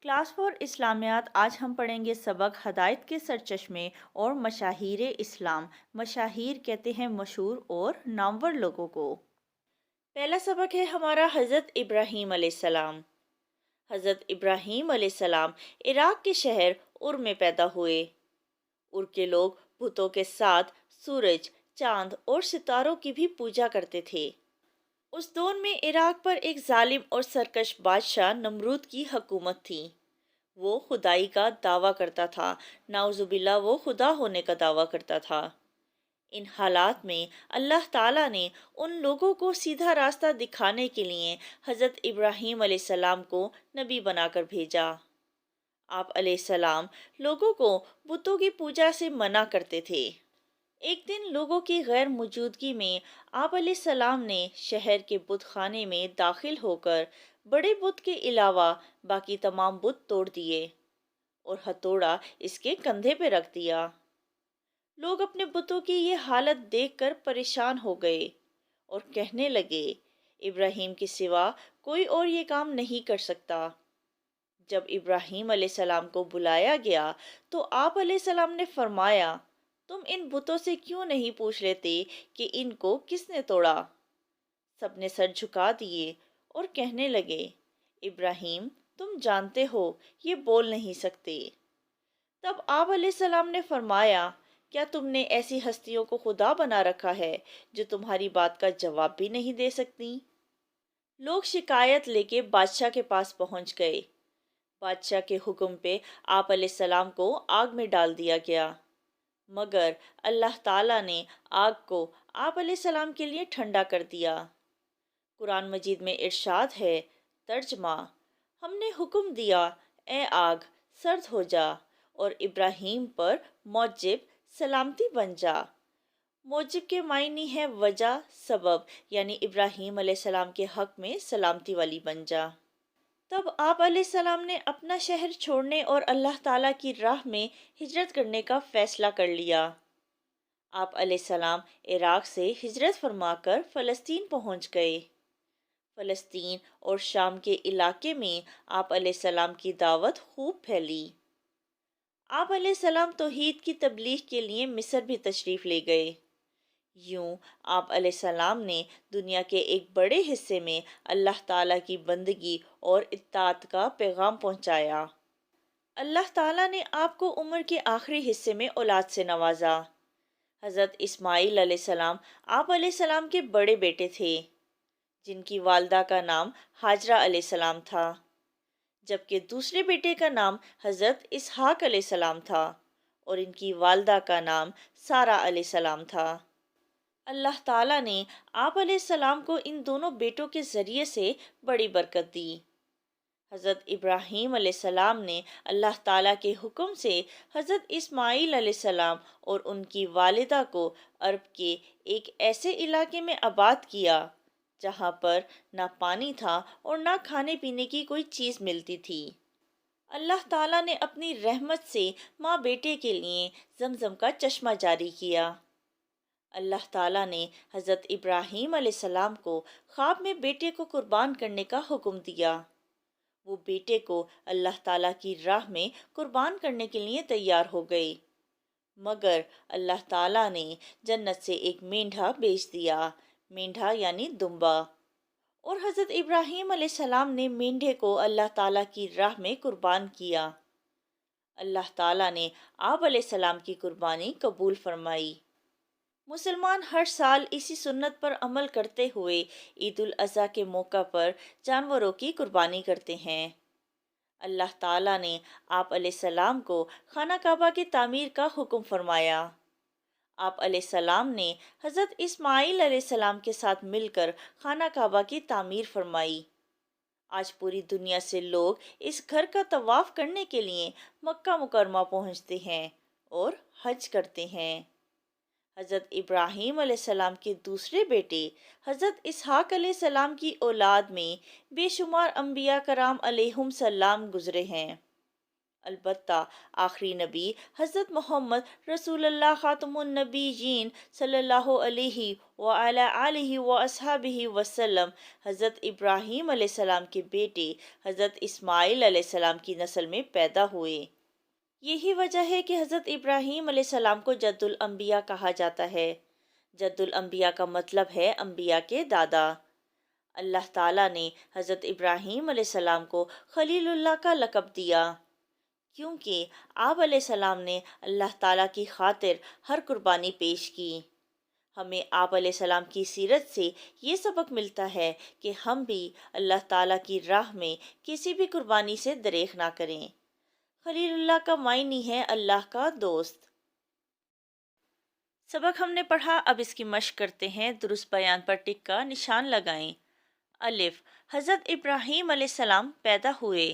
Class four اسلامیات آج ہم پڑھیں گے سبق ہدایت کے سرچشمے اور مشاہیر اسلام۔ مشاہیر کہتے ہیں مشہور اور نامور لوگوں کو۔ پہلا سبق ہے ہمارا حضرت ابراہیم علیہ السلام۔ حضرت ابراہیم علیہ السلام عراق کے شہر ار میں پیدا ہوئے۔ ار کے لوگ بتوں کے ساتھ سورج، چاند اور ستاروں کی بھی پوجا کرتے تھے۔ اس دور میں عراق پر ایک ظالم اور سرکش بادشاہ نمرود کی حکومت تھی۔ وہ خدائی کا دعویٰ کرتا تھا، نعوذ باللہ وہ خدا ہونے کا دعویٰ کرتا تھا۔ ان حالات میں اللہ تعالیٰ نے ان لوگوں کو سیدھا راستہ دکھانے کے لیے حضرت ابراہیم علیہ السلام کو نبی بنا کر بھیجا۔ آپ علیہ السلام لوگوں کو بتوں کی پوجا سے منع کرتے تھے۔ ایک دن لوگوں کی غیر موجودگی میں آپ علیہ السلام نے شہر کے بت خانے میں داخل ہو کر بڑے بت کے علاوہ باقی تمام بت توڑ دیے اور ہتھوڑا اس کے کندھے پہ رکھ دیا۔ لوگ اپنے بتوں کی یہ حالت دیکھ کر پریشان ہو گئے اور کہنے لگے، ابراہیم کے سوا کوئی اور یہ کام نہیں کر سکتا۔ جب ابراہیم علیہ السلام کو بلایا گیا تو آپ علیہ السلام نے فرمایا، تم ان بتوں سے کیوں نہیں پوچھ لیتے کہ ان کو کس نے توڑا؟ سب نے سر جھکا دیے اور کہنے لگے، ابراہیم تم جانتے ہو یہ بول نہیں سکتے۔ تب آپ علیہ السلام نے فرمایا، کیا تم نے ایسی ہستیوں کو خدا بنا رکھا ہے جو تمہاری بات کا جواب بھی نہیں دے سکتی؟ لوگ شکایت لے کے بادشاہ کے پاس پہنچ گئے۔ بادشاہ کے حکم پہ آپ علیہ السلام کو آگ میں ڈال دیا گیا، مگر اللہ تعالیٰ نے آگ کو آپ علیہ السلام کے لیے ٹھنڈا کر دیا۔ قرآن مجید میں ارشاد ہے، ترجمہ: ہم نے حکم دیا، اے آگ سرد ہو جا اور ابراہیم پر موجب سلامتی بن جا۔ موجب کے معنی ہے وجہ، سبب، یعنی ابراہیم علیہ السلام کے حق میں سلامتی والی بن جا۔ تب آپ علیہ السلام نے اپنا شہر چھوڑنے اور اللہ تعالیٰ کی راہ میں ہجرت کرنے کا فیصلہ کر لیا۔ آپ علیہ السلام عراق سے ہجرت فرما کر فلسطین پہنچ گئے۔ فلسطین اور شام کے علاقے میں آپ علیہ السلام کی دعوت خوب پھیلی۔ آپ علیہ السلام توحید کی تبلیغ کے لیے مصر بھی تشریف لے گئے۔ یوں آپ علیہ السلام نے دنیا کے ایک بڑے حصے میں اللہ تعالیٰ کی بندگی اور اطاعت کا پیغام پہنچایا۔ اللہ تعالیٰ نے آپ کو عمر کے آخری حصے میں اولاد سے نوازا۔ حضرت اسماعیل علیہ السلام آپ علیہ السلام کے بڑے بیٹے تھے، جن کی والدہ کا نام ہاجرہ علیہ السلام تھا، جبکہ دوسرے بیٹے کا نام حضرت اسحاق علیہ السلام تھا اور ان کی والدہ کا نام سارہ علیہ السلام تھا۔ اللہ تعالیٰ نے آپ علیہ السلام کو ان دونوں بیٹوں کے ذریعے سے بڑی برکت دی۔ حضرت ابراہیم علیہ السلام نے اللہ تعالیٰ کے حکم سے حضرت اسماعیل علیہ السلام اور ان کی والدہ کو عرب کے ایک ایسے علاقے میں آباد کیا جہاں پر نہ پانی تھا اور نہ کھانے پینے کی کوئی چیز ملتی تھی۔ اللہ تعالیٰ نے اپنی رحمت سے ماں بیٹے کے لیے زمزم کا چشمہ جاری کیا۔ اللہ تعالیٰ نے حضرت ابراہیم علیہ السلام کو خواب میں بیٹے کو قربان کرنے کا حکم دیا۔ وہ بیٹے کو اللہ تعالیٰ کی راہ میں قربان کرنے کے لیے تیار ہو گئے، مگر اللہ تعالیٰ نے جنت سے ایک مینڈھا بھیج دیا، مینڈھا یعنی دمبا، اور حضرت ابراہیم علیہ السلام نے مینڈھے کو اللہ تعالیٰ کی راہ میں قربان کیا۔ اللہ تعالیٰ نے آپ علیہ السلام کی قربانی قبول فرمائی۔ مسلمان ہر سال اسی سنت پر عمل کرتے ہوئے عید الاضحیٰ کے موقع پر جانوروں کی قربانی کرتے ہیں۔ اللہ تعالیٰ نے آپ علیہ السلام کو خانہ کعبہ کی تعمیر کا حکم فرمایا۔ آپ علیہ السلام نے حضرت اسماعیل علیہ السلام کے ساتھ مل کر خانہ کعبہ کی تعمیر فرمائی۔ آج پوری دنیا سے لوگ اس گھر کا طواف کرنے کے لیے مکہ مکرمہ پہنچتے ہیں اور حج کرتے ہیں۔ حضرت ابراہیم علیہ السلام کے دوسرے بیٹے حضرت اسحاق علیہ السلام کی اولاد میں بے شمار انبیاء کرام علیہم السلام گزرے ہیں۔ البتہ آخری نبی حضرت محمد رسول اللہ خاتم النبیین صلی اللہ علیہ وعلی آلہ واصحابہ وسلم حضرت ابراہیم علیہ السلام کے بیٹے حضرت اسماعیل علیہ السلام کی نسل میں پیدا ہوئے۔ یہی وجہ ہے کہ حضرت ابراہیم علیہ السلام کو جد الانبیاء کہا جاتا ہے۔ جد الانبیاء کا مطلب ہے انبیاء کے دادا۔ اللہ تعالیٰ نے حضرت ابراہیم علیہ السلام کو خلیل اللہ کا لقب دیا، کیونکہ آپ علیہ السلام نے اللہ تعالیٰ کی خاطر ہر قربانی پیش کی۔ ہمیں آپ علیہ السلام کی سیرت سے یہ سبق ملتا ہے کہ ہم بھی اللہ تعالیٰ کی راہ میں کسی بھی قربانی سے دریغ نہ کریں۔ خلیل اللہ کا معنی ہے اللہ کا دوست۔ سبق ہم نے پڑھا، اب اس کی مشق کرتے ہیں۔ درست بیان پر ٹک کا نشان لگائیں۔ الف، حضرت ابراہیم علیہ السلام پیدا ہوئے۔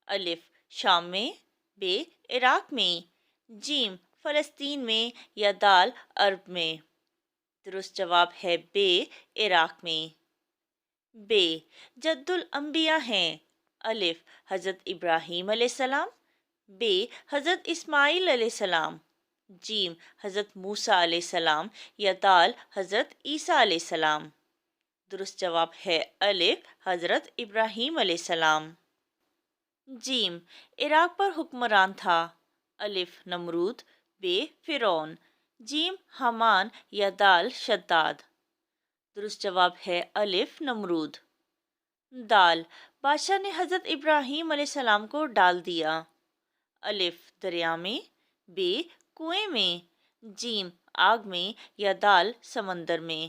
الف، شام میں، بے، عراق میں، جیم، فلسطین میں یا دال، عرب میں۔ درست جواب ہے بے، عراق میں۔ بے، جد الانبیاء ہیں۔ الف، حضرت ابراہیم علیہ السلام، بے، حضرت اسماعیل علیہ السلام، جیم، حضرت موسیٰ علیہ السلام یا دال، حضرت عیسیٰ علیہ السلام۔ درست جواب ہے الف، حضرت ابراہیم علیہ السلام۔ جیم، عراق پر حکمران تھا۔ الف، نمرود، بے، فرعون، جیم، حامان یا دال، شداد۔ درست جواب ہے الف، نمرود۔ دال، بادشاہ نے حضرت ابراہیم علیہ السلام کو ڈال دیا۔ الف، دریا میں، بے، کنویں میں، جیم، آگ میں یا دال، سمندر میں۔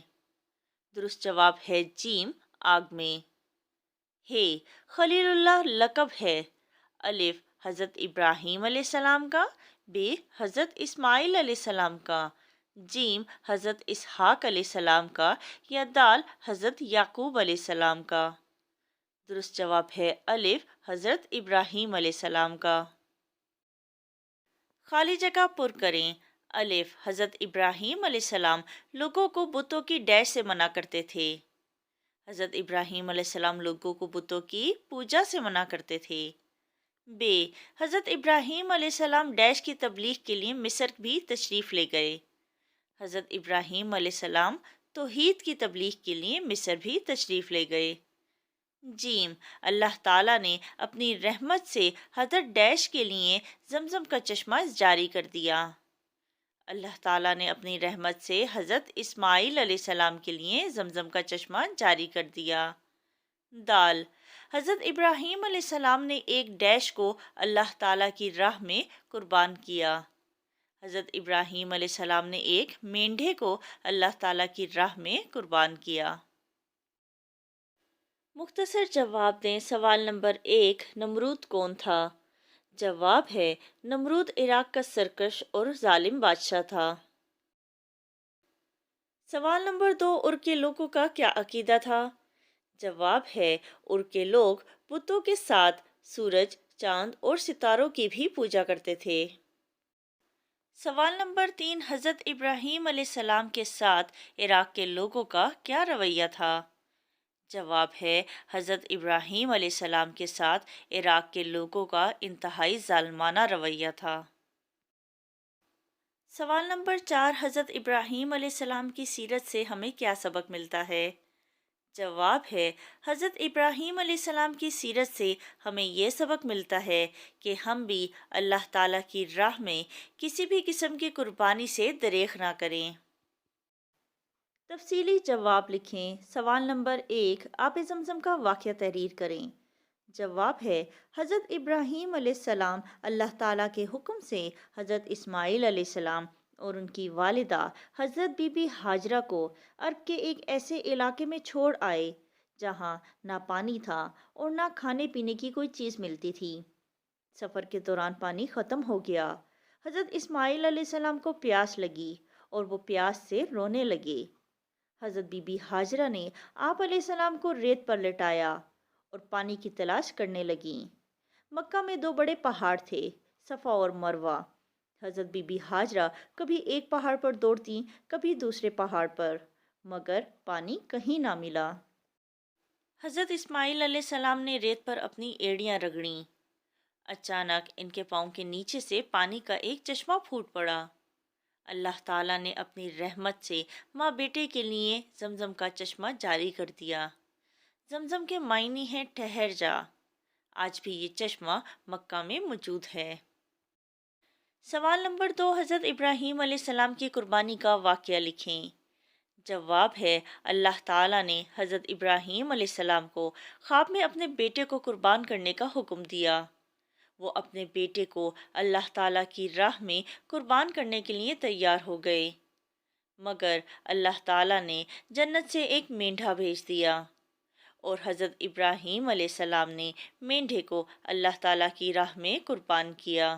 درست جواب ہے جیم، آگ میں۔ ہے، خلیل اللہ لقب ہے۔ الف، حضرت ابراہیم علیہ السلام کا، بے، حضرت اسماعیل علیہ السلام کا، جیم، حضرت اسحاق علیہ السلام کا یا دال، حضرت یعقوب علیہ السلام کا۔ درست جواب ہے الف، حضرت ابراہیم علیہ السلام کا۔ خالی جگہ پر کریں۔ الف، حضرت ابراہیم علیہ السلام لوگوں کو بتوں کی ڈیش سے منع کرتے تھے۔ حضرت ابراہیم علیہ السلام لوگوں کو بتوں کی پوجا سے منع کرتے تھے۔ بے، حضرت ابراہیم علیہ السلام ڈیش کی تبلیغ کے لیے مصر بھی تشریف لے گئے۔ حضرت ابراہیم علیہ السلام توحید کی تبلیغ کے لیے مصر بھی تشریف لے گئے۔ جیم، اللہ تعالیٰ نے اپنی رحمت سے حضرت ڈیش کے لیے زمزم کا چشمہ جاری کر دیا۔ اللہ تعالیٰ نے اپنی رحمت سے حضرت اسماعیل علیہ السلام کے لیے زمزم کا چشمہ جاری کر دیا۔ دال، حضرت ابراہیم علیہ السلام نے ایک ڈیش کو اللہ تعالیٰ کی راہ میں قربان کیا۔ حضرت ابراہیم علیہ السلام نے ایک مینڈھے کو اللہ تعالیٰ کی راہ میں قربان کیا۔ مختصر جواب دیں۔ سوال نمبر 1، نمرود کون تھا؟ جواب ہے نمرود عراق کا سرکش اور ظالم بادشاہ تھا۔ سوال نمبر 2، عر کے لوگوں کا کیا عقیدہ تھا؟ جواب ہے عر کے لوگ بتوں کے ساتھ سورج، چاند اور ستاروں کی بھی پوجا کرتے تھے۔ سوال نمبر 3، حضرت ابراہیم علیہ السلام کے ساتھ عراق کے لوگوں کا کیا رویہ تھا؟ جواب ہے حضرت ابراہیم علیہ السلام کے ساتھ عراق کے لوگوں کا انتہائی ظالمانہ رویہ تھا۔ سوال نمبر 4، حضرت ابراہیم علیہ السلام کی سیرت سے ہمیں کیا سبق ملتا ہے؟ جواب ہے حضرت ابراہیم علیہ السلام کی سیرت سے ہمیں یہ سبق ملتا ہے کہ ہم بھی اللہ تعالیٰ کی راہ میں کسی بھی قسم کی قربانی سے دریغ نہ کریں۔ تفصیلی جواب لکھیں۔ سوال نمبر 1، آب زمزم کا واقعہ تحریر کریں۔ جواب ہے حضرت ابراہیم علیہ السلام اللہ تعالیٰ کے حکم سے حضرت اسماعیل علیہ السلام اور ان کی والدہ حضرت بی بی ہاجرہ کو عرب کے ایک ایسے علاقے میں چھوڑ آئے جہاں نہ پانی تھا اور نہ کھانے پینے کی کوئی چیز ملتی تھی۔ سفر کے دوران پانی ختم ہو گیا۔ حضرت اسماعیل علیہ السلام کو پیاس لگی اور وہ پیاس سے رونے لگے۔ حضرت بی بی ہاجرہ نے آپ علیہ السلام کو ریت پر لٹایا اور پانی کی تلاش کرنے لگیں۔ مکہ میں 2 بڑے پہاڑ تھے، صفا اور مروہ۔ حضرت بی بی ہاجرہ کبھی ایک پہاڑ پر دوڑتیں، کبھی دوسرے پہاڑ پر، مگر پانی کہیں نہ ملا۔ حضرت اسماعیل علیہ السلام نے ریت پر اپنی ایڑیاں رگڑیں۔ اچانک ان کے پاؤں کے نیچے سے پانی کا ایک چشمہ پھوٹ پڑا۔ اللہ تعالیٰ نے اپنی رحمت سے ماں بیٹے کے لیے زمزم کا چشمہ جاری کر دیا۔ زمزم کے معنی ہیں ٹھہر جا۔ آج بھی یہ چشمہ مکہ میں موجود ہے۔ سوال نمبر 2، حضرت ابراہیم علیہ السلام کی قربانی کا واقعہ لکھیں۔ جواب ہے، اللہ تعالیٰ نے حضرت ابراہیم علیہ السلام کو خواب میں اپنے بیٹے کو قربان کرنے کا حکم دیا۔ وہ اپنے بیٹے کو اللہ تعالیٰ کی راہ میں قربان کرنے کے لیے تیار ہو گئے، مگر اللہ تعالیٰ نے جنت سے ایک مینڈھا بھیج دیا اور حضرت ابراہیم علیہ السلام نے مینڈھے کو اللہ تعالیٰ کی راہ میں قربان کیا۔